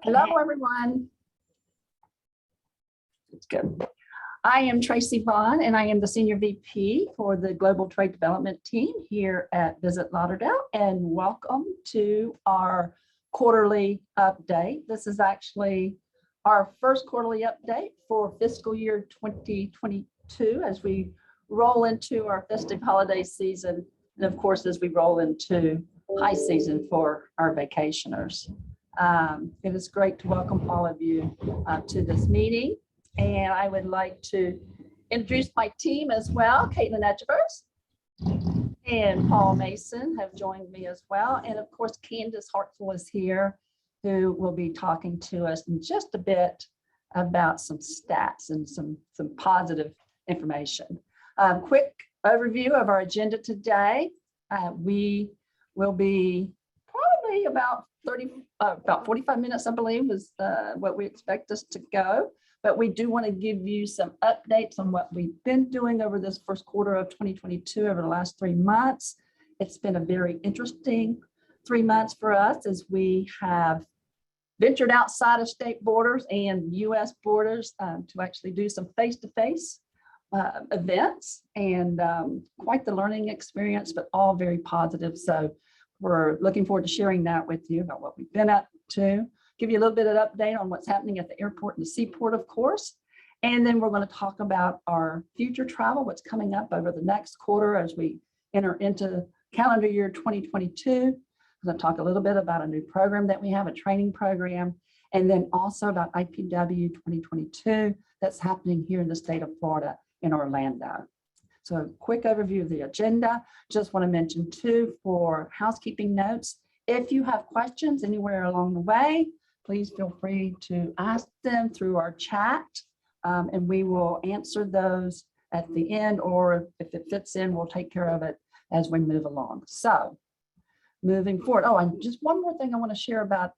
Hello, everyone. It's good. I am Tracy Vaughan, and I am the Senior VP for the Global Trade Development team here at Visit Lauderdale, and welcome to our quarterly update. This is actually our first quarterly update for fiscal year 2022 as we roll into our festive holiday season, and of course, as we roll into high season for our vacationers. It is great to welcome all of you to this meeting. And I would like to introduce my team as well. Caitlan Etchevers and Paul Mason have joined me as well. And of course, Candace Hartsell is here, who will be talking to us in just a bit about some stats and some positive information. Quick overview of our agenda today. We will be probably about 45 minutes, I believe, is what we expect us to go. But we do want to give you some updates on what we've been doing over this first quarter of 2022 over the last 3 months. It's been a very interesting 3 months for us as we have ventured outside of state borders and U.S. borders to actually do some face-to-face events, and quite the learning experience, but all very positive. So we're looking forward to sharing that with you about what we've been up to. Give you a little bit of update on what's happening at the airport and the seaport, of course. And then we're going to talk about our future travel, what's coming up over the next quarter as we enter into calendar year 2022. I'm going to talk a little bit about a new program that we have, a training program, and then also about IPW 2022 that's happening here in the state of Florida in Orlando. So a quick overview of the agenda. Just want to mention too, for housekeeping notes, if you have questions anywhere along the way, please feel free to ask them through our chat, and we will answer those at the end, or if it fits in, we'll take care of it as we move along. So moving forward. Oh, and just one more thing I want to share about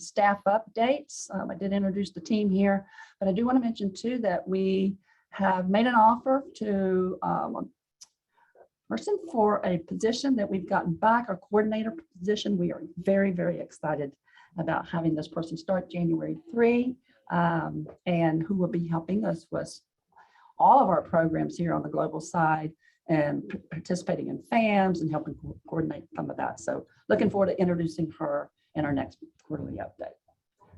staff updates. I did introduce the team here, but I do want to mention too that we have made an offer to a person for a position that we've gotten back, our coordinator position. We are very, very excited about having this person start January 3, and who will be helping us with all of our programs here on the global side and participating in FAMs and helping coordinate some of that. So looking forward to introducing her in our next quarterly update.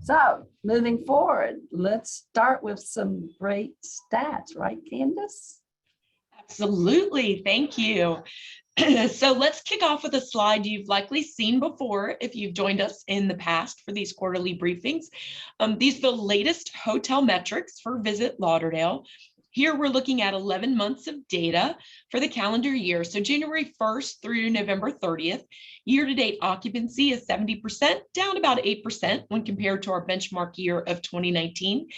So moving forward, let's start with some great stats, right, Candace? Absolutely, thank you. So let's kick off with a slide you've likely seen before if you've joined us in the past for these quarterly briefings. These are the latest hotel metrics for Visit Lauderdale. Here we're looking at 11 months of data for the calendar year. So January 1st through November 30th, year-to-date occupancy is 70%, down about 8% when compared to our benchmark year of 2019.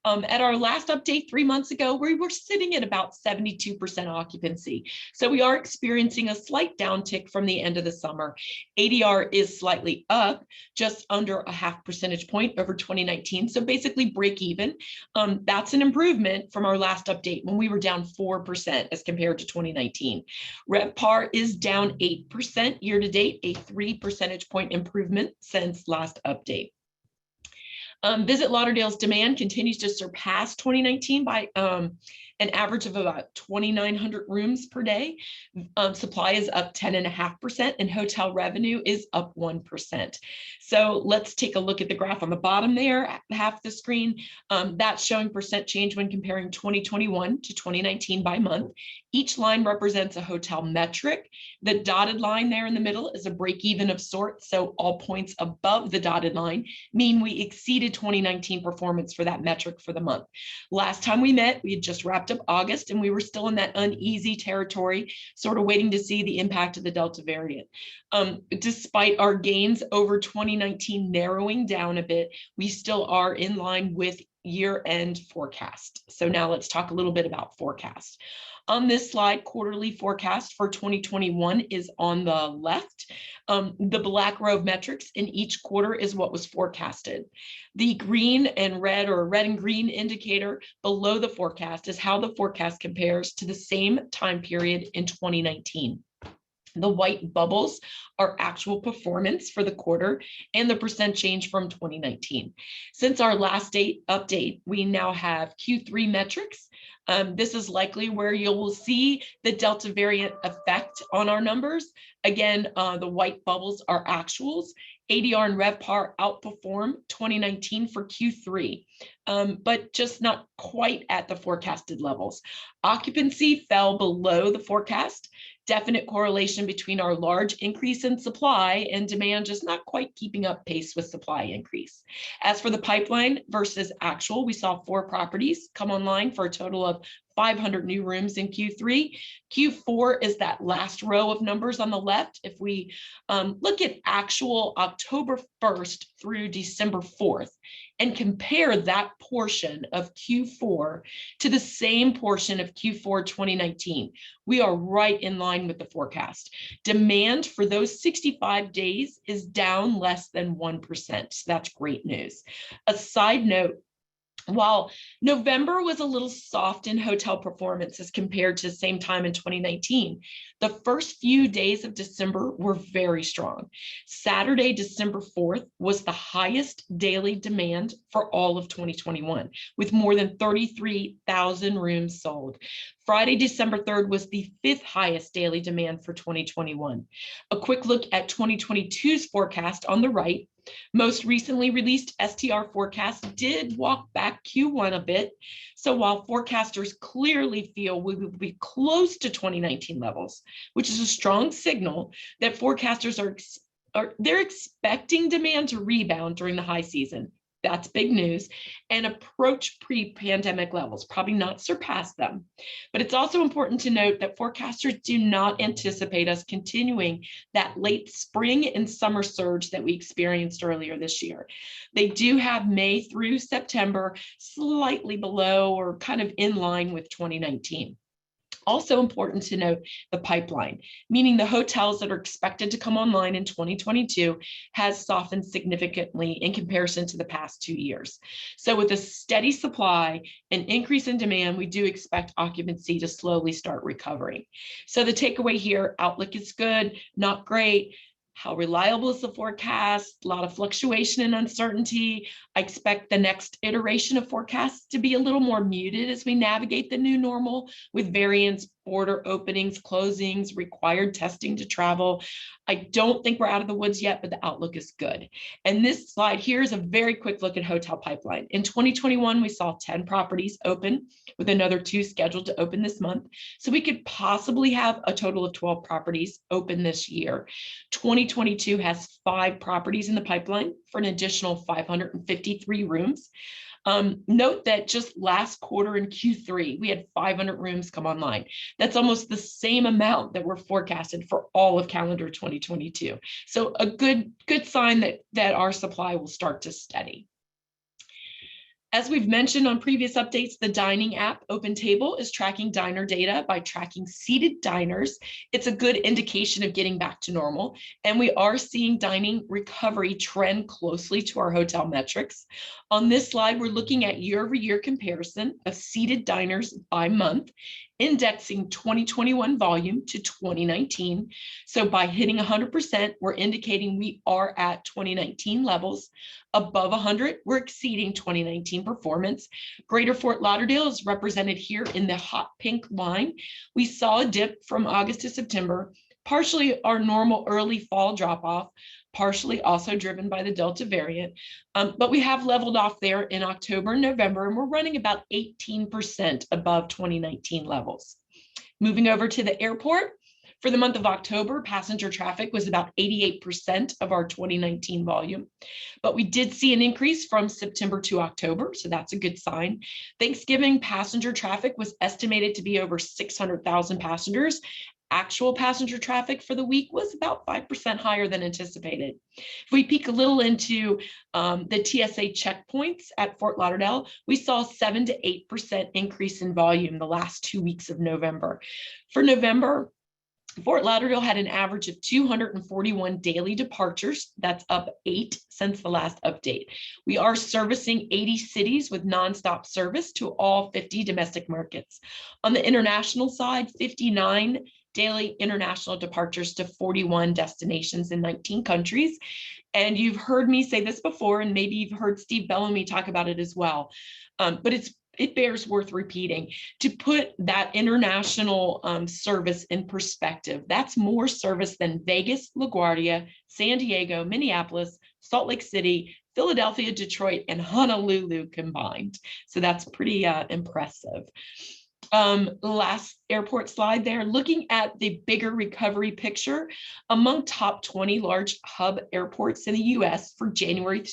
At our last update 3 months ago, we were sitting at about 72% occupancy. So we are experiencing a slight downtick from the end of the summer. ADR is slightly up, just under a half percentage point over 2019. So basically break even. That's an improvement from our last update when we were down 4% as compared to 2019. RevPAR is down 8% year to date, a 3 percentage point improvement since last update. Visit Lauderdale's demand continues to surpass 2019 by an average of about 2,900 rooms per day. Supply is up 10.5% and hotel revenue is up 1%. So let's take a look at the graph on the bottom there, at half the screen. That's showing percent change when comparing 2021 to 2019 by month. Each line represents a hotel metric. The dotted line there in the middle is a break even of sorts. So all points above the dotted line mean we exceeded 2019 performance for that metric for the month. Last time we met, we had just wrapped up August and we were still in that uneasy territory, sort of waiting to see the impact of the Delta variant. Despite our gains over 2019 narrowing down a bit, we still are in line with year-end forecast. So now let's talk a little bit about forecast. On this slide, quarterly forecast for 2021 is on the left. The black row of metrics in each quarter is what was forecasted. The green and red, or red and green indicator below the forecast is how the forecast compares to the same time period in 2019. The white bubbles are actual performance for the quarter and the percent change from 2019. Since our last update, we now have Q3 metrics. This is likely where you will see the Delta variant effect on our numbers. Again, the white bubbles are actuals. ADR and RevPAR outperform 2019 for Q3, but just not quite at the forecasted levels. Occupancy fell below the forecast. Definite correlation between our large increase in supply and demand just not quite keeping up pace with supply increase. As for the pipeline versus actual, we saw 4 properties come online for a total of 500 new rooms in Q3. Q4 is that last row of numbers on the left. If we look at actual October 1st through December 4th and compare that portion of Q4 to the same portion of Q4 2019, we are right in line with the forecast. Demand for those 65 days is down less than 1%. So that's great news. A side note, while November was a little soft in hotel performance as compared to the same time in 2019, the first few days of December were very strong. Saturday, December 4th was the highest daily demand for all of 2021, with more than 33,000 rooms sold. Friday, December 3rd was the 5th highest daily demand for 2021. A quick look at 2022's forecast on the right. Most recently released STR forecast did walk back Q1 a bit. So while forecasters clearly feel we will be close to 2019 levels, which is a strong signal that forecasters they're expecting demand to rebound during the high season. That's big news, and approach pre-pandemic levels, probably not surpass them. But it's also important to note that forecasters do not anticipate us continuing that late spring and summer surge that we experienced earlier this year. They do have May through September slightly below or kind of in line with 2019. Also important to note the pipeline, meaning the hotels that are expected to come online in 2022 has softened significantly in comparison to the past 2 years. So with a steady supply and increase in demand, we do expect occupancy to slowly start recovering. So the takeaway here, outlook is good, not great. How reliable is the forecast? A lot of fluctuation and uncertainty. I expect the next iteration of forecasts to be a little more muted as we navigate the new normal with variants, border openings, closings, required testing to travel. I don't think we're out of the woods yet, but the outlook is good. And this slide here is a very quick look at hotel pipeline. In 2021, we saw 10 properties open with another 2 scheduled to open this month. So we could possibly have a total of 12 properties open this year. 2022 has 5 properties in the pipeline for an additional 553 rooms. Note that just last quarter in Q3, we had 500 rooms come online. That's almost the same amount that were forecasted for all of calendar 2022. So a good sign that our supply will start to steady. As we've mentioned on previous updates, the dining app OpenTable is tracking diner data by tracking seated diners. It's a good indication of getting back to normal, and we are seeing dining recovery trend closely to our hotel metrics. On this slide, we're looking at year-over-year comparison of seated diners by month, indexing 2021 volume to 2019. So by hitting 100%, we're indicating we are at 2019 levels. Above 100, we're exceeding 2019 performance. Greater Fort Lauderdale is represented here in the hot pink line. We saw a dip from August to September, partially our normal early fall drop-off, partially also driven by the Delta variant. But we have leveled off there in October and November, and we're running about 18% above 2019 levels. Moving over to the airport, for the month of October, passenger traffic was about 88% of our 2019 volume, but we did see an increase from September to October, so that's a good sign. Thanksgiving passenger traffic was estimated to be over 600,000 passengers. Actual passenger traffic for the week was about 5% higher than anticipated. If we peek a little into the TSA checkpoints at Fort Lauderdale, we saw 7 to 8% increase in volume the last 2 weeks of November. For November, Fort Lauderdale had an average of 241 daily departures. That's up 8 since the last update. We are servicing 80 cities with nonstop service to all 50 domestic markets. On the international side, 59 daily international departures to 41 destinations in 19 countries. And you've heard me say this before, and maybe you've heard Steve Bellamy talk about it as well. But it bears worth repeating to put that international service in perspective. That's more service than Vegas, LaGuardia, San Diego, Minneapolis, Salt Lake City, Philadelphia, Detroit, and Honolulu combined. So that's pretty impressive. Last airport slide there, looking at the bigger recovery picture among top 20 large hub airports in the US for January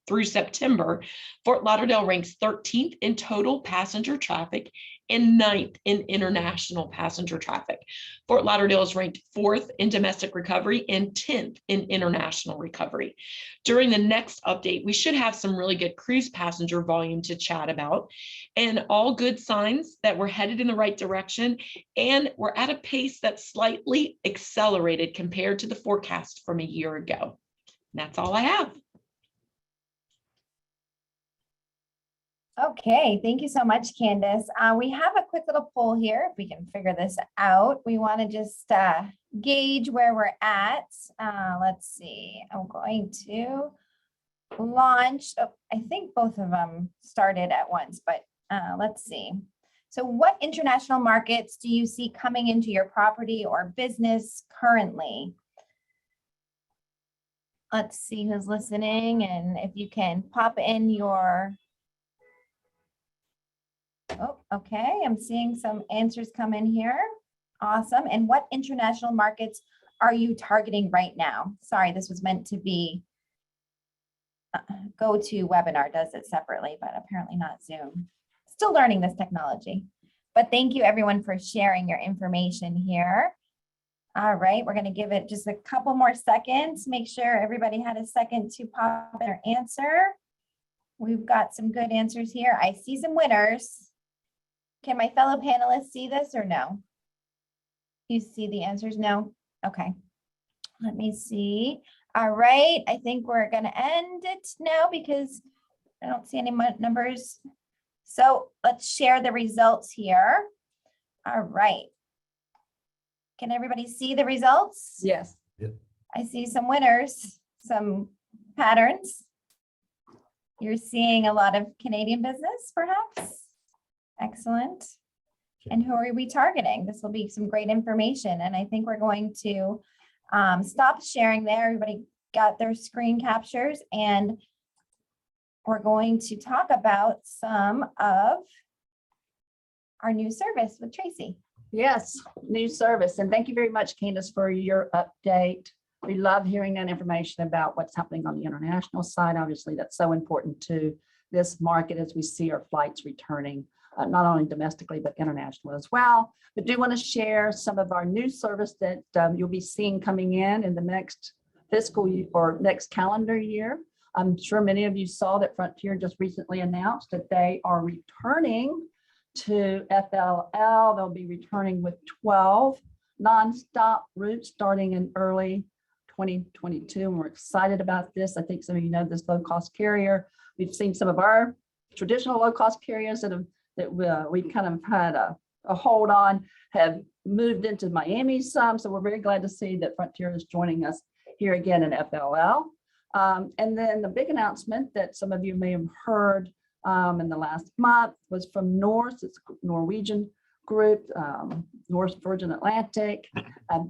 through September, Fort Lauderdale ranks 13th in total passenger traffic and 9th in international passenger traffic. Fort Lauderdale is ranked 4th in domestic recovery and 10th in international recovery. During the next update, we should have some really good cruise passenger volume to chat about, and all good signs that we're headed in the right direction, and we're at a pace that's slightly accelerated compared to the forecast from a year ago. And that's all I have. Okay, thank you so much, Candace. We have a quick little poll here, if we can figure this out. We want to just gauge where we're at. Let's see, I'm going to launch, I think both of them started at once, but let's see. So what international markets do you see coming into your property or business currently? Let's see who's listening, and if you can pop in your... Oh, okay, I'm seeing some answers come in here. Awesome. And what international markets are you targeting right now? Sorry, this was meant to be GoToWebinar does it separately, but apparently not Zoom. Still learning this technology. But thank you everyone for sharing your information here. All right, we're going to give it just a couple more seconds. Make sure everybody had a second to pop their answer. We've got some good answers here. I see some winners. Can my fellow panelists see this or no? You see the answers? No? Okay. Let me see. All right. I think we're going to end it now because I don't see any numbers. So let's share the results here. All right. Can everybody see the results? Yes. Yep. I see some winners, some patterns. You're seeing a lot of Canadian business, perhaps? Excellent. And who are we targeting? This will be some great information. And I think we're going to stop sharing there. Everybody got their screen captures, and we're going to talk about some of our new service with Tracy. Yes, new service. And thank you very much, Candace, for your update. We love hearing that information about what's happening on the international side. Obviously, that's so important to this market as we see our flights returning, not only domestically, but international as well. But do want to share some of our new service that you'll be seeing coming in the next fiscal year or next calendar year. I'm sure many of you saw that Frontier just recently announced that they are returning to FLL. They'll be returning with 12 nonstop routes starting in early 2022. And we're excited about this. I think some of you know this low-cost carrier. We've seen some of our traditional low-cost carriers that we kind of had a hold on have moved into Miami some. So we're very glad to see that Frontier is joining us here again in FLL. And then the big announcement that some of you may have heard in the last month was from Norse. It's a Norwegian group, Norse Virgin Atlantic.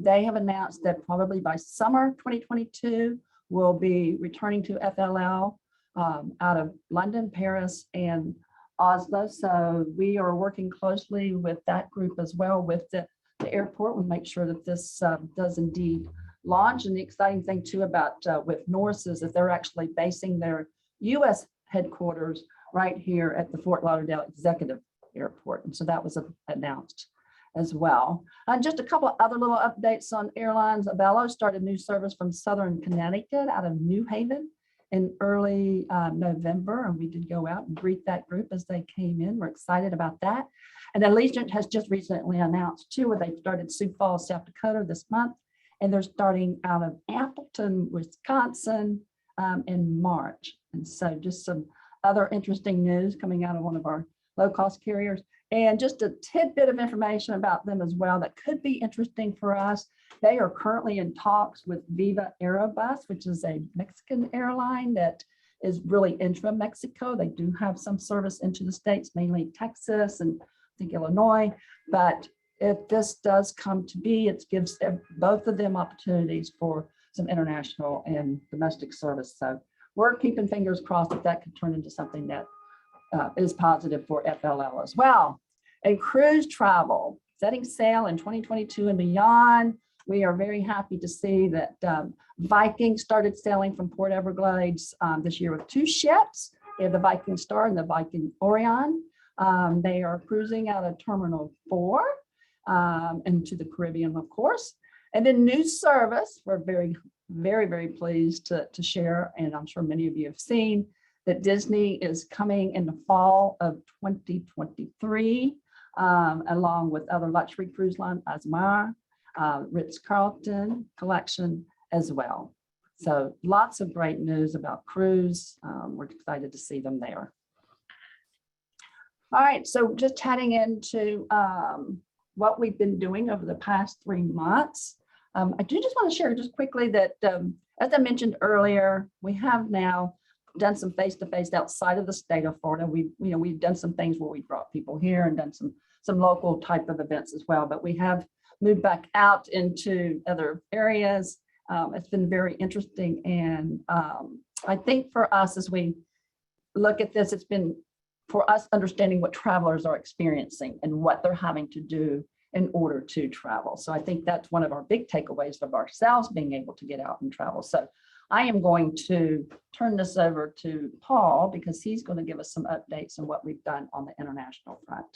They have announced that probably by summer 2022, we'll be returning to FLL out of London, Paris, and Oslo. So we are working closely with that group as well with the airport. We'll make sure that this does indeed launch. And the exciting thing too about with Norse is that they're actually basing their US headquarters right here at the Fort Lauderdale Executive Airport. And so that was announced as well. And just a couple of other little updates on airlines. Abello started new service from Southern Connecticut out of New Haven in early November. And we did go out and greet that group as they came in. We're excited about that. And Allegiant has just recently announced too, where they started Sioux Falls, South Dakota this month. And they're starting out of Appleton, Wisconsin in March. And so just some other interesting news coming out of one of our low-cost carriers. And just a tidbit of information about them as well that could be interesting for us. They are currently in talks with Viva Aerobus, which is a Mexican airline that is really intra-Mexico. They do have some service into the States, mainly Texas and I think Illinois. But if this does come to be, it gives both of them opportunities for some international and domestic service. So we're keeping fingers crossed that that could turn into something that is positive for FLL as well. And cruise travel, setting sail in 2022 and beyond. We are very happy to see that Viking started sailing from Port Everglades this year with 2 ships. We have the Viking Star and the Viking Orion. They are cruising out of Terminal 4 into the Caribbean, of course. And then new service, we're very pleased to share, and I'm sure many of you have seen, that Disney is coming in the fall of 2023, along with other luxury cruise line, Azmar, Ritz-Carlton collection as well. So lots of great news about cruise. We're excited to see them there. All right, so just chatting into what we've been doing over the past 3 months. I do just want to share just quickly that, as I mentioned earlier, we have now done some face-to-face outside of the state of Florida. We've done some things where we brought people here and done some local type of events as well, but we have moved back out into other areas. It's been very interesting. And I think for us, as we look at this, it's been for us understanding what travelers are experiencing and what they're having to do in order to travel. So I think that's one of our big takeaways of ourselves being able to get out and travel. So I am going to turn this over to Paul because he's going to give us some updates on what we've done on the international front.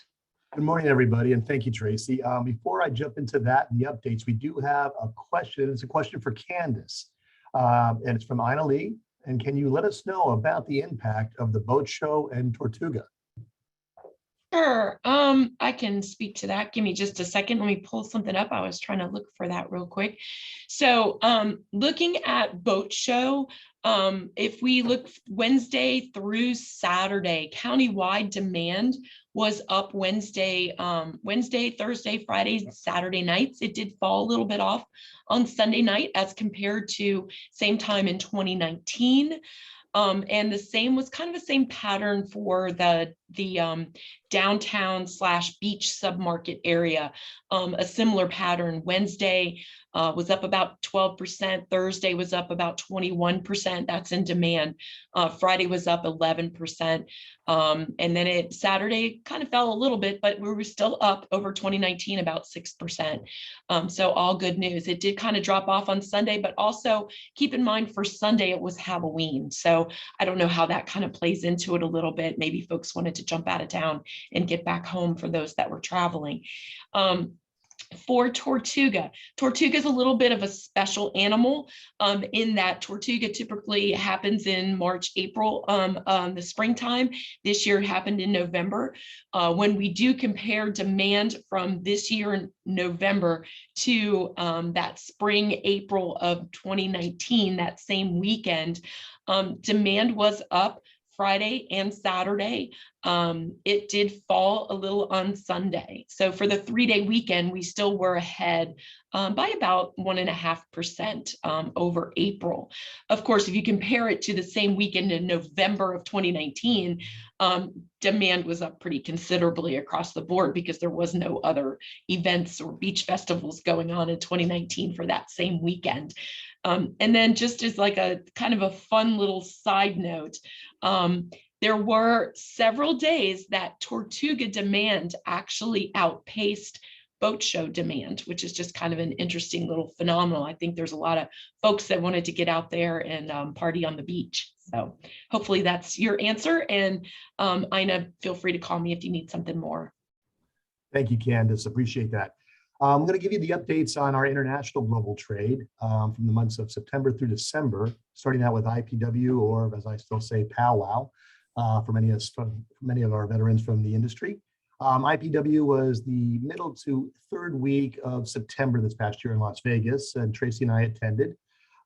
Good morning, everybody, and thank you, Tracy. Before I jump into that and the updates, we do have a question. It's a question for Candace, and it's from Ina Lee. And can you let us know about the impact of the boat show and Tortuga? Sure, I can speak to that. Give me just a second. Let me pull something up. I was trying to look for that real quick. So looking at boat show, if we look Wednesday through Saturday, countywide demand was up Wednesday, Thursday, Friday, Saturday nights. It did fall a little bit off on Sunday night as compared to same time in 2019. And the same was kind of the same pattern for the downtown / beach submarket area. A similar pattern. Wednesday was up about 12%. Thursday was up about 21%. That's in demand. Friday was up 11%. And then Saturday kind of fell a little bit, but we were still up over 2019, about 6%. So all good news. It did kind of drop off on Sunday, but also keep in mind for Sunday, it was Halloween. So I don't know how that kind of plays into it a little bit. Maybe folks wanted to jump out of town and get back home for those that were traveling. For Tortuga is a little bit of a special animal in that Tortuga typically happens in March, April, the springtime. This year it happened in November. When we do compare demand from this year in November to that spring, April of 2019, that same weekend, demand was up Friday and Saturday. It did fall a little on Sunday. So for the 3-day weekend, we still were ahead by about 1.5% over April. Of course, if you compare it to the same weekend in November of 2019, demand was up pretty considerably across the board because there was no other events or beach festivals going on in 2019 for that same weekend. And then just as like a kind of a fun little side note, there were several days that Tortuga demand actually outpaced boat show demand, which is just kind of an interesting little phenomenon. I think there's a lot of folks that wanted to get out there and party on the beach. So hopefully that's your answer. And Ina, feel free to call me if you need something more. Thank you, Candace. Appreciate that. I'm going to give you the updates on our international global trade from the months of September through December, starting out with IPW, or as I still say, powwow, for many of our veterans from the industry. IPW was the middle to third week of September this past year in Las Vegas, and Tracy and I attended.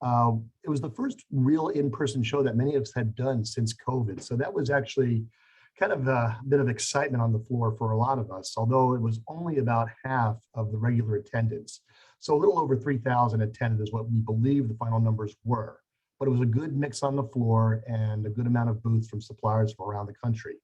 It was the first real in-person show that many of us had done since COVID. So that was actually kind of a bit of excitement on the floor for a lot of us, although it was only about half of the regular attendance. So a little over 3,000 attended is what we believe the final numbers were. But it was a good mix on the floor and a good amount of booths from suppliers from around the country.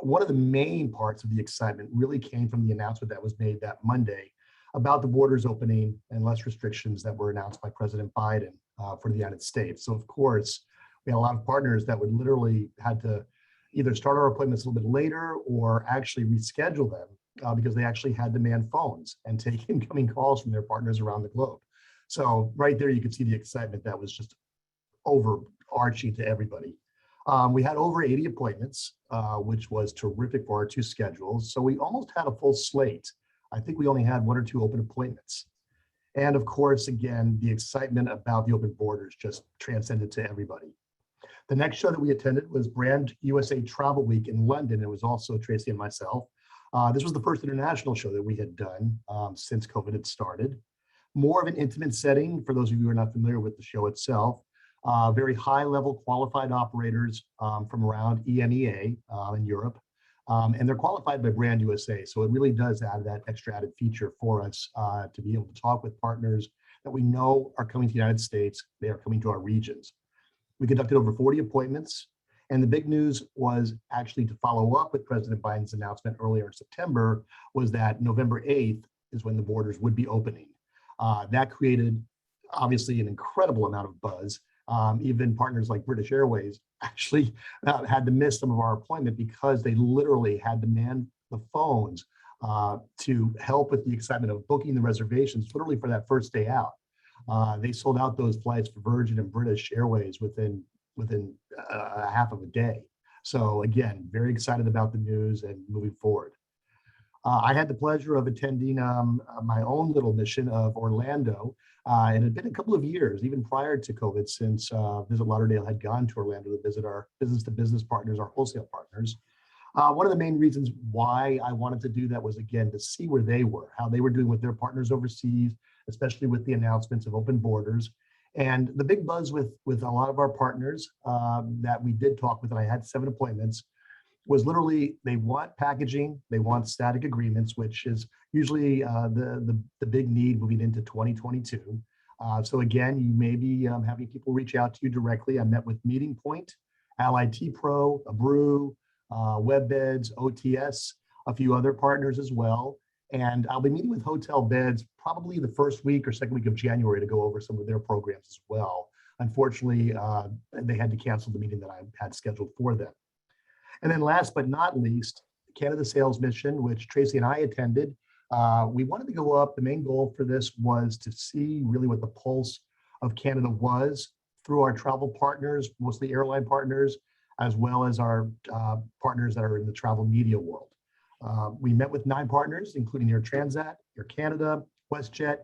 One of the main parts of the excitement really came from the announcement that was made that Monday about the borders opening and less restrictions that were announced by President Biden for the United States. So of course, we had a lot of partners that would literally had to either start our appointments a little bit later or actually reschedule them because they actually had to man phones and take incoming calls from their partners around the globe. So right there, you could see the excitement that was just overarching to everybody. We had over 80 appointments, which was terrific for our two schedules. So we almost had a full slate. I think we only had one or two open appointments. And of course, again, the excitement about the open borders just transcended to everybody. The next show that we attended was Brand USA Travel Week in London. It was also Tracy and myself. This was the first international show that we had done since COVID had started. More of an intimate setting for those of you who are not familiar with the show itself. Very high level qualified operators from around EMEA in Europe. And they're qualified by Brand USA. So it really does add that extra added feature for us to be able to talk with partners that we know are coming to the United States. They are coming to our regions. We conducted over 40 appointments. And the big news was actually to follow up with President Biden's announcement earlier in September was that November 8th is when the borders would be opening. That created obviously an incredible amount of buzz. Even partners like British Airways actually had to miss some of our appointment because they literally had to man the phones to help with the excitement of booking the reservations literally for that first day out. They sold out those flights for Virgin and British Airways within a half of a day. So again, very excited about the news and moving forward. I had the pleasure of attending my own little mission of Orlando. And it had been a couple of years, even prior to COVID, since Visit Lauderdale had gone to Orlando to visit our business-to-business partners, our wholesale partners. One of the main reasons why I wanted to do that was, again, to see where they were, how they were doing with their partners overseas, especially with the announcements of open borders. And the big buzz with a lot of our partners that we did talk with, and I had 7 appointments, was literally they want packaging, they want static agreements, which is usually the big need moving into 2022. So again, you may be having people reach out to you directly. I met with Meeting Point, Allied Tea Pro, Brew, WebBeds, OTS, a few other partners as well. And I'll be meeting with Hotel Beds probably the first week or second week of January to go over some of their programs as well. Unfortunately, they had to cancel the meeting that I had scheduled for them. And then last but not least, Canada Sales Mission, which Tracy and I attended. We wanted to go up. The main goal for this was to see really what the pulse of Canada was through our travel partners, mostly airline partners, as well as our partners that are in the travel media world. We met with 9 partners, including Air Transat, Air Canada, WestJet,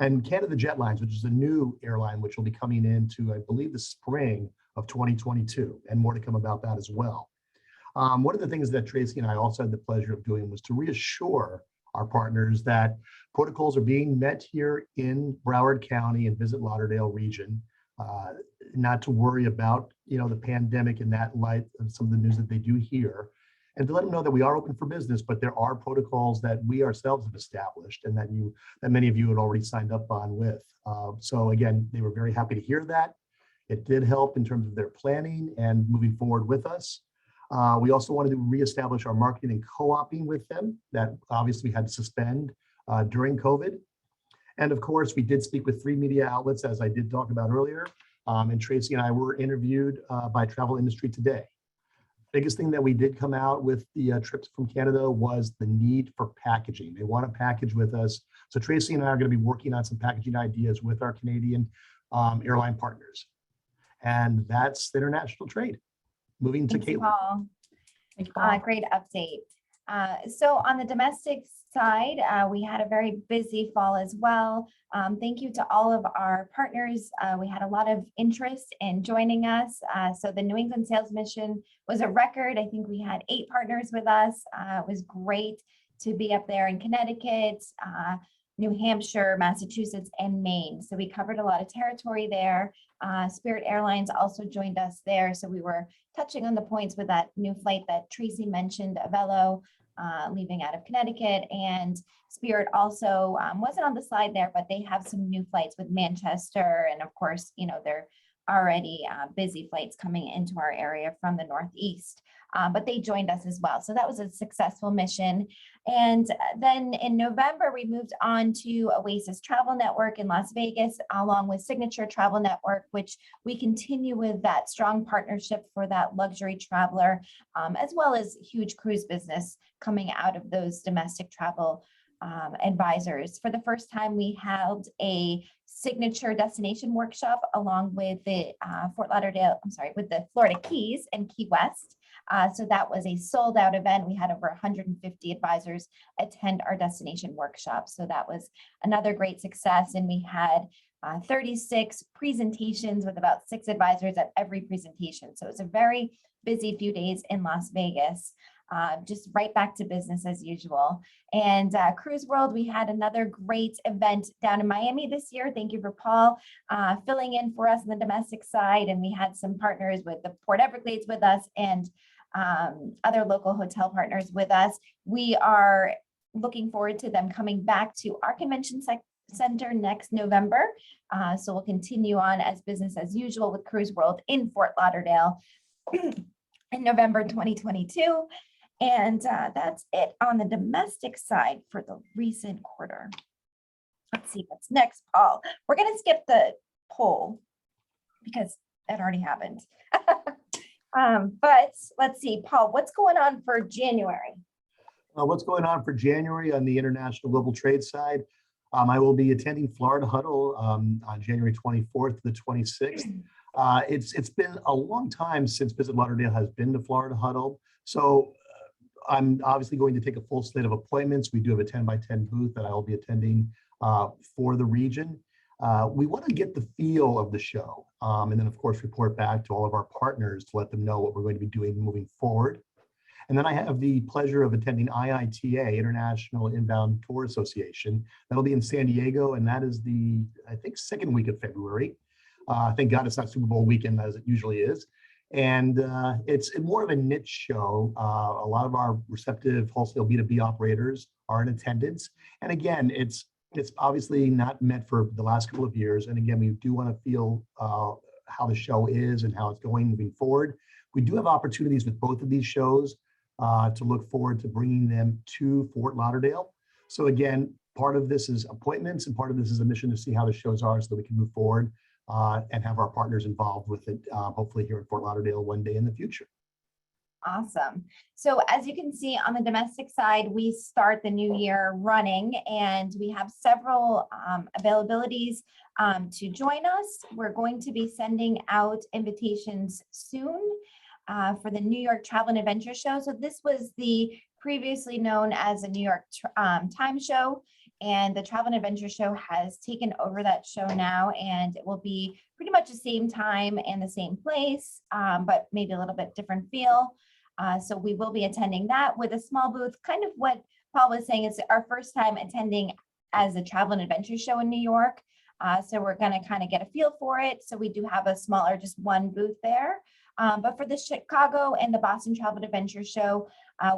and Canada Jetlines, which is a new airline which will be coming into, I believe, the spring of 2022, and more to come about that as well. One of the things that Tracy and I also had the pleasure of doing was to reassure our partners that protocols are being met here in Broward County and Visit Lauderdale region, not to worry about the pandemic in that light and some of the news that they do hear, and to let them know that we are open for business, but there are protocols that we ourselves have established and that many of you had already signed up on with. So again, they were very happy to hear that. It did help in terms of their planning and moving forward with us. We also wanted to reestablish our marketing and co-oping with them that obviously we had to suspend during COVID. And of course, we did speak with 3 media outlets, as I did talk about earlier. And Tracy and I were interviewed by Travel Industry Today. Biggest thing that we did come out with the trips from Canada was the need for packaging. They want to package with us. So Tracy and I are going to be working on some packaging ideas with our Canadian airline partners. And that's the international trade. Moving to Thanks, Caitlan. Paul. Great update. So on the domestic side, we had a very busy fall as well. Thank you to all of our partners. We had a lot of interest in joining us. So the New England Sales Mission was a record. I think we had 8 partners with us. It was great to be up there in Connecticut, New Hampshire, Massachusetts, and Maine. So we covered a lot of territory there. Spirit Airlines also joined us there. So we were touching on the points with that new flight that Tracy mentioned, Avello, leaving out of Connecticut. And Spirit also wasn't on the slide there, but they have some new flights with Manchester. And of course, you know, they're already busy flights coming into our area from the Northeast. But they joined us as well. So that was a successful mission. And then in November, we moved on to Oasis Travel Network in Las Vegas, along with Signature Travel Network, which we continue with that strong partnership for that luxury traveler, as well as huge cruise business coming out of those domestic travel advisors. For the first time, we held a signature destination workshop along with the with the Florida Keys and Key West. So that was a sold out event. We had over 150 advisors attend our destination workshop. So that was another great success. And we had 36 presentations with about 6 advisors at every presentation. So it's a very busy few days in Las Vegas. Just right back to business as usual. And Cruise World, we had another great event down in Miami this year. Thank you for Paul filling in for us on the domestic side. And we had some partners with the Port Everglades with us and other local hotel partners with us. We are looking forward to them coming back to our convention center next November. So we'll continue on as business as usual with Cruise World in Fort Lauderdale in November 2022. And that's it on the domestic side for the recent quarter. Let's see what's next, Paul. We're going to skip the poll because that already happened. But let's see, Paul, what's going on for January? What's going on for January on the international global trade side? I will be attending Florida Huddle on January 24th to the 26th. It's been a long time since Visit Lauderdale has been to Florida Huddle. So I'm obviously going to take a full slate of appointments. We do have a 10 by 10 booth that I will be attending for the region. We want to get the feel of the show and then of course report back to all of our partners to let them know what we're going to be doing moving forward. And then I have the pleasure of attending IITA, International Inbound Tour Association. That'll be in San Diego, and that is the, I think, second week of February. Thank God it's not Super Bowl weekend as it usually is. And it's more of a niche show. A lot of our receptive wholesale B2B operators are in attendance. And again, it's obviously not meant for the last couple of years. And again, we do want to feel how the show is and how it's going moving forward. We do have opportunities with both of these shows to look forward to bringing them to Fort Lauderdale. So again, part of this is appointments and part of this is a mission to see how the shows are so that we can move forward and have our partners involved with it, hopefully here in Fort Lauderdale one day in the future. Awesome. So as you can see on the domestic side, we start the new year running and we have several availabilities to join us. We're going to be sending out invitations soon for the New York Travel and Adventure Show. So this was the previously known as a New York Times Show, and the Travel and Adventure Show has taken over that show now, and it will be pretty much the same time and the same place, but maybe a little bit different feel. So we will be attending that with a small booth, kind of what Paul was saying. It's our first time attending as a Travel and Adventure Show in New York. So we're going to kind of get a feel for it. So we do have a smaller, just one booth there. But for the Chicago and the Boston Travel and Adventure Show,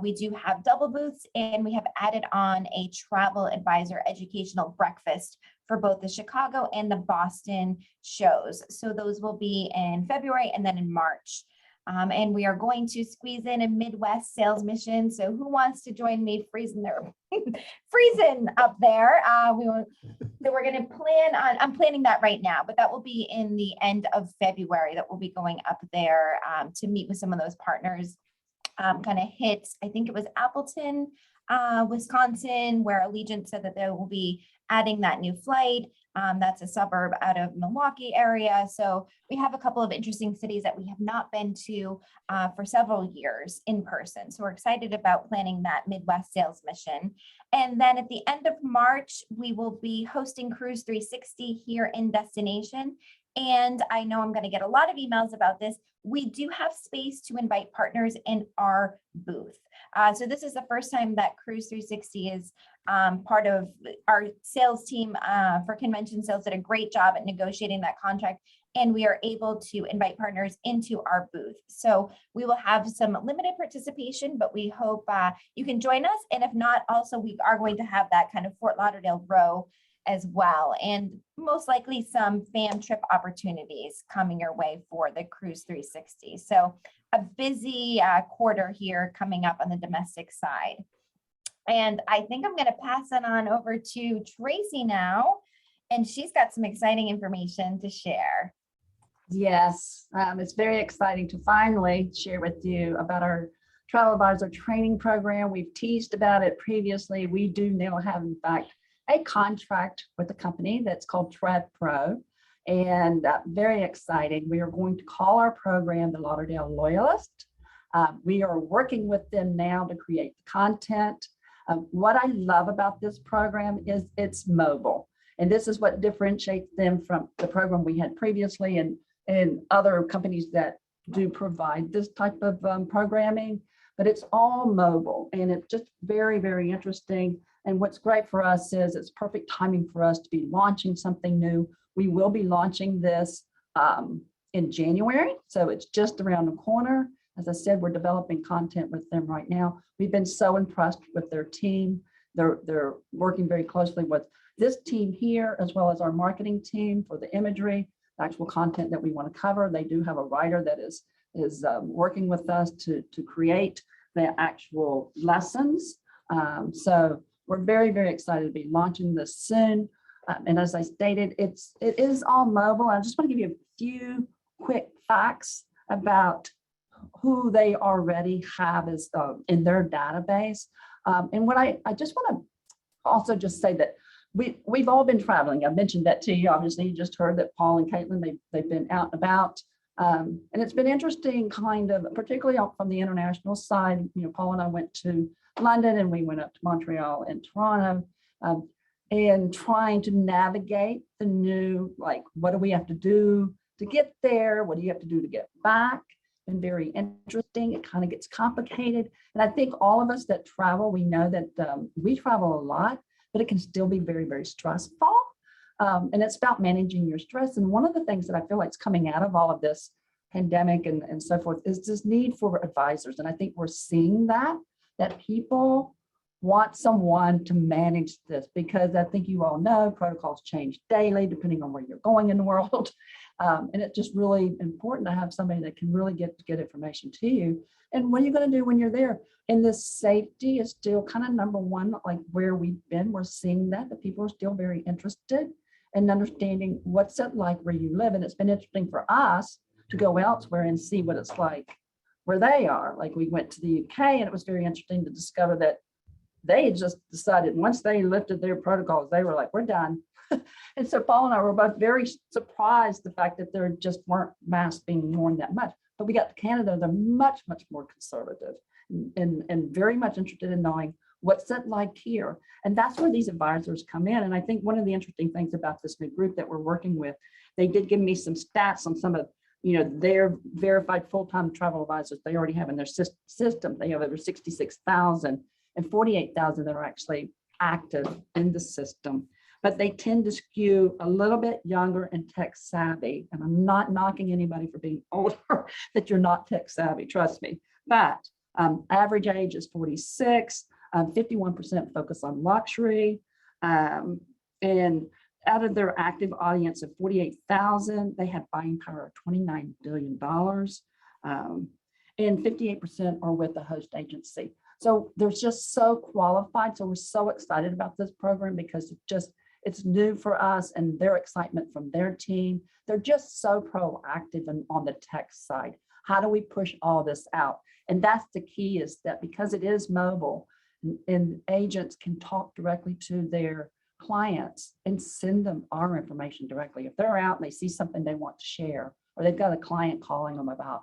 we do have double booths, and we have added on a travel advisor educational breakfast for both the Chicago and the Boston shows. So those will be in February and then in March. And we are going to squeeze in a Midwest sales mission. So who wants to join me freezing up there? So we're going to plan on, I'm planning that right now, but that will be in the end of February that we'll be going up there to meet with some of those partners. Kind of hit, I think it was Appleton, Wisconsin, where Allegiant said that they will be adding that new flight. That's a suburb out of Milwaukee area. So we have a couple of interesting cities that we have not been to for several years in person. So we're excited about planning that Midwest sales mission. And then at the end of March, we will be hosting Cruise 360 here in destination. And I know I'm going to get a lot of emails about this. We do have space to invite partners in our booth. So this is the first time that Cruise 360 is part of our sales team for convention sales. Did a great job at negotiating that contract, and we are able to invite partners into our booth. So we will have some limited participation, but we hope you can join us. And if not, also we are going to have that kind of Fort Lauderdale row as well, and most likely some fan trip opportunities coming your way for the Cruise 360. So a busy quarter here coming up on the domestic side. And I think I'm going to pass it on over to Tracy now, and she's got some exciting information to share. Yes, it's very exciting to finally share with you about our travel advisor training program. We've teased about it previously. We do now have, in fact, a contract with a company that's called TravPro, and very exciting. We are going to call our program the Lauderdale Loyalist. We are working with them now to create the content. What I love about this program is it's mobile, and this is what differentiates them from the program we had previously and other companies that do provide this type of programming, but it's all mobile, and it's just very, very interesting. And what's great for us is it's perfect timing for us to be launching something new. We will be launching this in January, so it's just around the corner. As I said, we're developing content with them right now. We've been so impressed with their team. They're working very closely with this team here, as well as our marketing team for the imagery, the actual content that we want to cover. They do have a writer that is working with us to create the actual lessons. So we're very, very excited to be launching this soon. And as I stated, it is all mobile. I just want to give you a few quick facts about who they already have as in their database. And what I just want to also just say that we've all been traveling. I mentioned that to you. Obviously, you just heard that Paul and Caitlan, they've been out and about. And it's been interesting, kind of, particularly from the international side. You know, Paul and I went to London, and we went up to Montreal and Toronto, and trying to navigate the new, like, what do we have to do to get there? What do you have to do to get back? And very interesting. It kind of gets complicated. And I think all of us that travel, we know that we travel a lot, but it can still be very, very stressful. And it's about managing your stress. And one of the things that I feel like is coming out of all of this pandemic and so forth is this need for advisors. And I think we're seeing that people want someone to manage this, because I think you all know protocols change daily depending on where you're going in the world. And it's just really important to have somebody that can really get information to you. And what are you going to do when you're there? And this safety is still kind of number one, like where we've been. We're seeing that people are still very interested in understanding what's it like where you live. And it's been interesting for us to go elsewhere and see what it's like where they are. Like we went to the UK, and it was very interesting to discover that they had just decided once they lifted their protocols, they were like, we're done. And so Paul and I were both very surprised the fact that there just weren't masks being worn that much. But we got to Canada, they're much, much more conservative and very much interested in knowing what's it like here. And that's where these advisors come in. And I think one of the interesting things about this new group that we're working with, they did give me some stats on some of, their verified full-time travel advisors they already have in their system. They have over 66,000 and 48,000 that are actually active in the system. But they tend to skew a little bit younger and tech savvy. And I'm not knocking anybody for being older, that you're not tech savvy, trust me. But average age is 46, 51% focus on luxury. And out of their active audience of 48,000, they have buying power of $29 billion. And 58% are with the host agency. So they're just so qualified. So we're so excited about this program because it's new for us, and their excitement from their team. They're just so proactive and on the tech side. How do we push all this out? And that's the key, is that because it is mobile, and agents can talk directly to their clients and send them our information directly. If they're out and they see something they want to share, or they've got a client calling them about,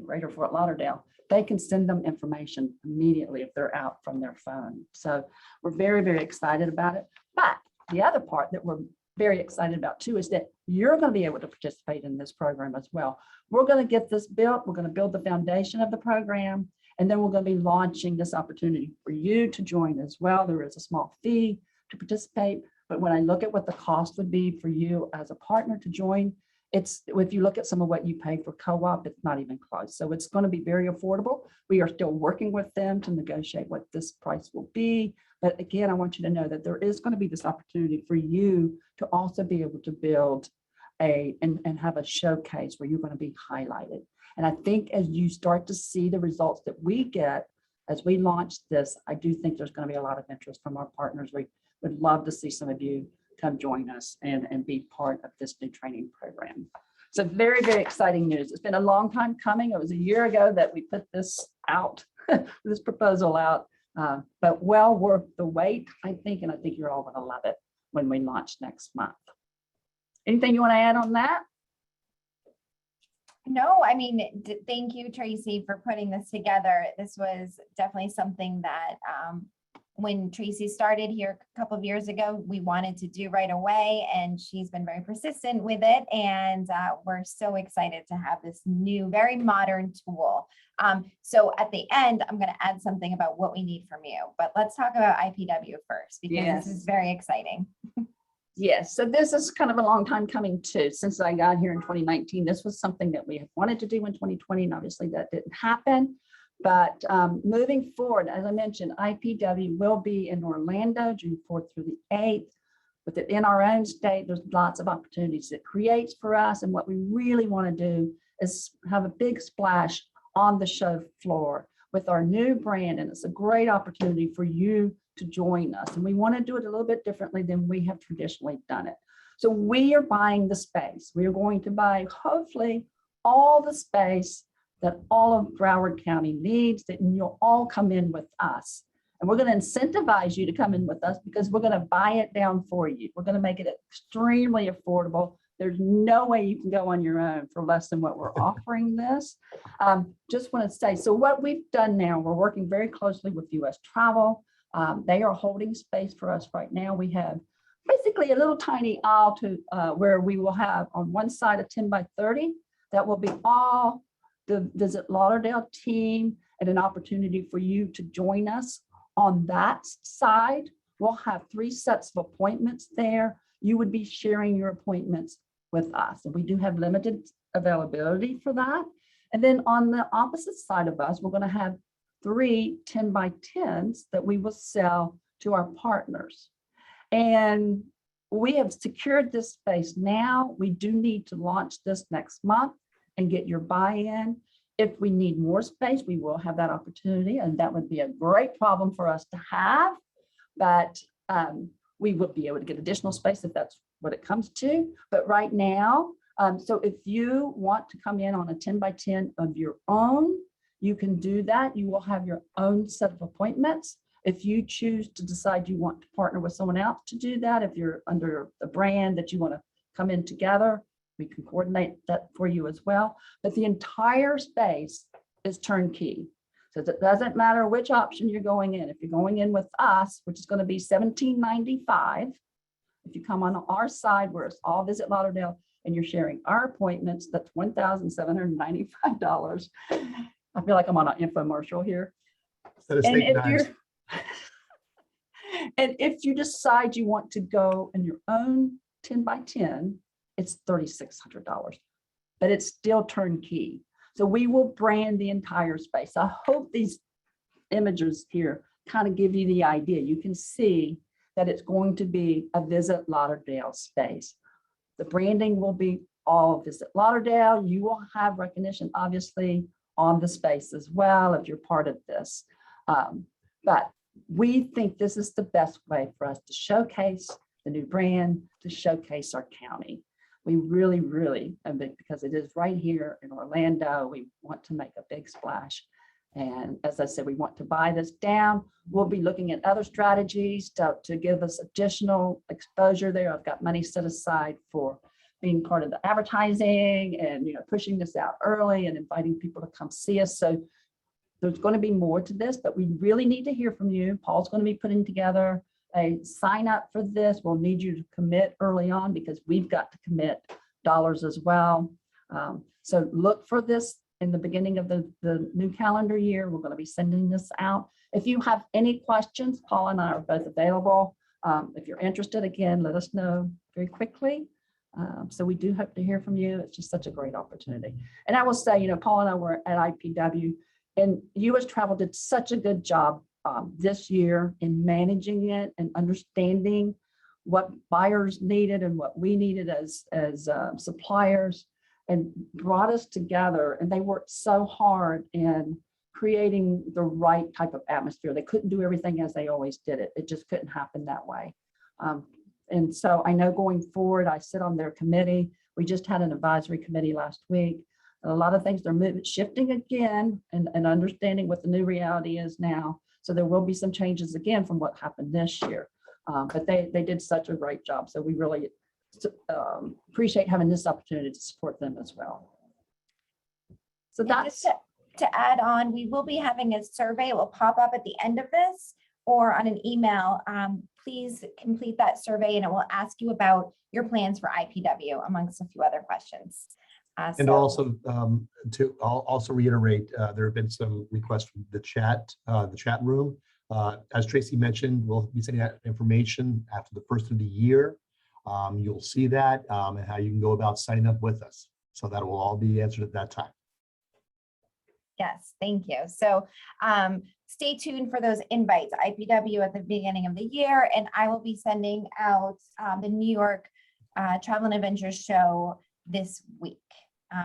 Greater Fort Lauderdale, they can send them information immediately if they're out from their phone. So we're very, very excited about it. But the other part that we're very excited about too is that you're going to be able to participate in this program as well. We're going to get this built. We're going to build the foundation of the program, and then we're going to be launching this opportunity for you to join as well. There is a small fee to participate, but when I look at what the cost would be for you as a partner to join, it's, if you look at some of what you pay for co-op, it's not even close. So it's going to be very affordable. We are still working with them to negotiate what this price will be. But again, I want you to know that there is going to be this opportunity for you to also be able to build and have a showcase where you're going to be highlighted. And I think as you start to see the results that we get as we launch this, I do think there's going to be a lot of interest from our partners. We would love to see some of you come join us and be part of this new training program. So very, very exciting news. It's been a long time coming. It was a year ago that we put this out, this proposal out, but well worth the wait, I think, and I think you're all going to love it when we launch next month. Anything you want to add on that? No, I mean, thank you, Tracy, for putting this together. This was definitely something that when Tracy started here a couple of years ago, we wanted to do right away, and she's been very persistent with it. And we're so excited to have this new, very modern tool. So at the end, I'm going to add something about what we need from you, but let's talk about IPW first, because this is very exciting. Yes, so this is kind of a long time coming too. Since I got here in 2019, this was something that we had wanted to do in 2020, and obviously that didn't happen. But moving forward, as I mentioned, IPW will be in Orlando, June 4th through the 8th. With it in our own state, there's lots of opportunities it creates for us. And what we really want to do is have a big splash on the show floor with our new brand. And it's a great opportunity for you to join us. And we want to do it a little bit differently than we have traditionally done it. So we are buying the space. We are going to buy, hopefully, all the space that all of Broward County needs, that you'll all come in with us. And we're going to incentivize you to come in with us because we're going to buy it down for you. We're going to make it extremely affordable. There's no way you can go on your own for less than what we're offering this. Just want to say, so what we've done now, we're working very closely with US Travel. They are holding space for us right now. We have basically a little tiny aisle to where we will have on one side a 10 by 30. That will be all the Visit Lauderdale team and an opportunity for you to join us on that side. We'll have 3 sets of appointments there. You would be sharing your appointments with us. And we do have limited availability for that. And then on the opposite side of us, we're going to have 3 10 by 10s that we will sell to our partners. And we have secured this space now. We do need to launch this next month and get your buy-in. If we need more space, we will have that opportunity, and that would be a great problem for us to have, but we would be able to get additional space if that's what it comes to. But right now, so if you want to come in on a 10 by 10 of your own, you can do that. You will have your own set of appointments. If you choose to decide you want to partner with someone else to do that, if you're under the brand that you want to come in together, we can coordinate that for you as well. But the entire space is turnkey. So it doesn't matter which option you're going in. If you're going in with us, which is going to be $17.95, if you come on our side where it's all Visit Lauderdale and you're sharing our appointments, that's $1,795. I feel like I'm on an infomercial here. And if you decide you want to go in your own 10 by 10, it's $3,600, but it's still turnkey. So we will brand the entire space. I hope these images here kind of give you the idea. You can see that it's going to be a Visit Lauderdale space. The branding will be all Visit Lauderdale. You will have recognition, obviously, on the space as well if you're part of this. But we think this is the best way for us to showcase the new brand, to showcase our county. We really, really, because it is right here in Orlando, we want to make a big splash. And as I said, we want to buy this down. We'll be looking at other strategies to give us additional exposure there. I've got money set aside for being part of the advertising and pushing this out early and inviting people to come see us. So there's going to be more to this, but we really need to hear from you. Paul's going to be putting together they sign up for this, we'll need you to commit early on because we've got to commit dollars as well. So look for this in the beginning of the new calendar year. We're going to be sending this out. If you have any questions, Paul and I are both available. If you're interested, again, let us know very quickly. So we do hope to hear from you. It's just such a great opportunity. And I will say, you know, Paul and I were at IPW, and US Travel did such a good job this year in managing it and understanding what buyers needed and what we needed as suppliers, and brought us together. And they worked so hard in creating the right type of atmosphere. They couldn't do everything as they always did it. It just couldn't happen that way. And so I know going forward, I sit on their committee. We just had an advisory committee last week. And a lot of things they're shifting again and understanding what the new reality is now. So there will be some changes again from what happened this year. But they did such a great job. So we really appreciate having this opportunity to support them as well. So And that's just to add on, we will be having a survey. It will pop up at the end of this or on an email. Please complete that survey and it will ask you about your plans for IPW amongst a few other questions. And also to also reiterate, there have been some requests from the chat room. As Tracy mentioned, we'll be sending out information after the first of the year. You'll see that and how you can go about signing up with us. So that will all be answered at that time. Yes, thank you. So stay tuned for those invites, IPW at the beginning of the year, and I will be sending out the New York Travel and Adventures show this week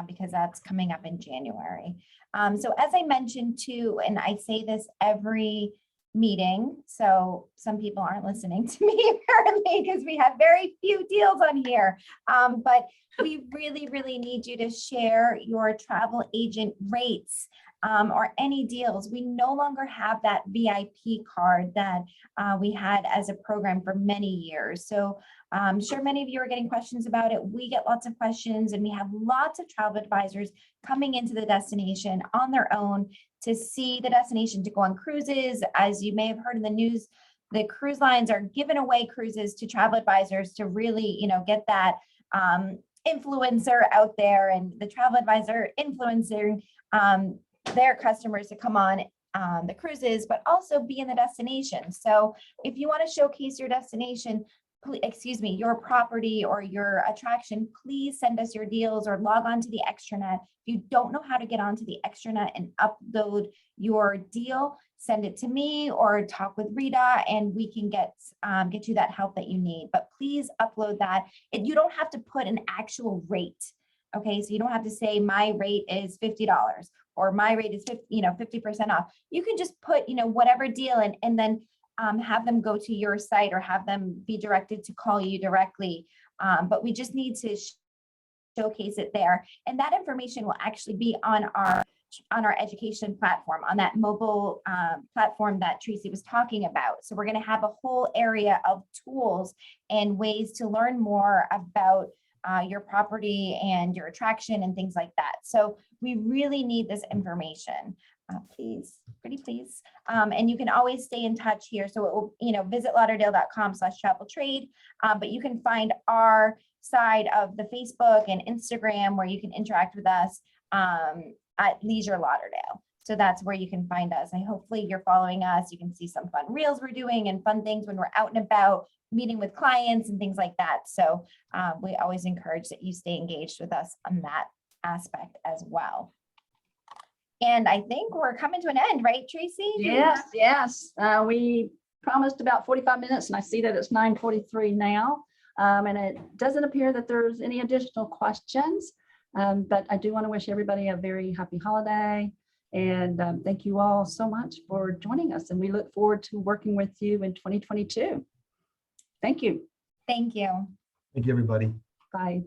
because that's coming up in January. So as I mentioned too, and I say this every meeting, so some people aren't listening to me apparently because we have very few deals on here, but we really need you to share your travel agent rates or any deals. We no longer have that VIP card that we had as a program for many years. So I'm sure many of you are getting questions about it. We get lots of questions, and we have lots of travel advisors coming into the destination on their own to see the destination, to go on cruises. As you may have heard in the news, the cruise lines are giving away cruises to travel advisors to really, you know, get that influencer out there, and the travel advisor influencing their customers to come on the cruises, but also be in the destination. So if you want to showcase your destination, your property or your attraction, please send us your deals or log on to the extranet. If you don't know how to get onto the extranet and upload your deal, send it to me or talk with Rita, and we can get you that help that you need. But please upload that. And you don't have to put an actual rate. Okay, so you don't have to say my rate is $50 or my rate is 50% off. You can just put whatever deal and then have them go to your site or have them be directed to call you directly. But we just need to showcase it there. And that information will actually be on our education platform, on that mobile platform that Tracy was talking about. So we're going to have a whole area of tools and ways to learn more about your property and your attraction and things like that. So we really need this information. Please, pretty please. And you can always stay in touch here. So it will, visit lauderdale.com/travel-trade. But you can find our side of the Facebook and Instagram where you can interact with us at Leisure Lauderdale. So that's where you can find us. And hopefully you're following us. You can see some fun reels we're doing and fun things when we're out and about meeting with clients and things like that. So we always encourage that you stay engaged with us on that aspect as well. And I think we're coming to an end, right, Tracy? Yes. We promised about 45 minutes, and I see that it's 9:43 now. And it doesn't appear that there's any additional questions. But I do want to wish everybody a very happy holiday. And thank you all so much for joining us. And we look forward to working with you in 2022. Thank you. Thank you. Thank you, everybody. Bye.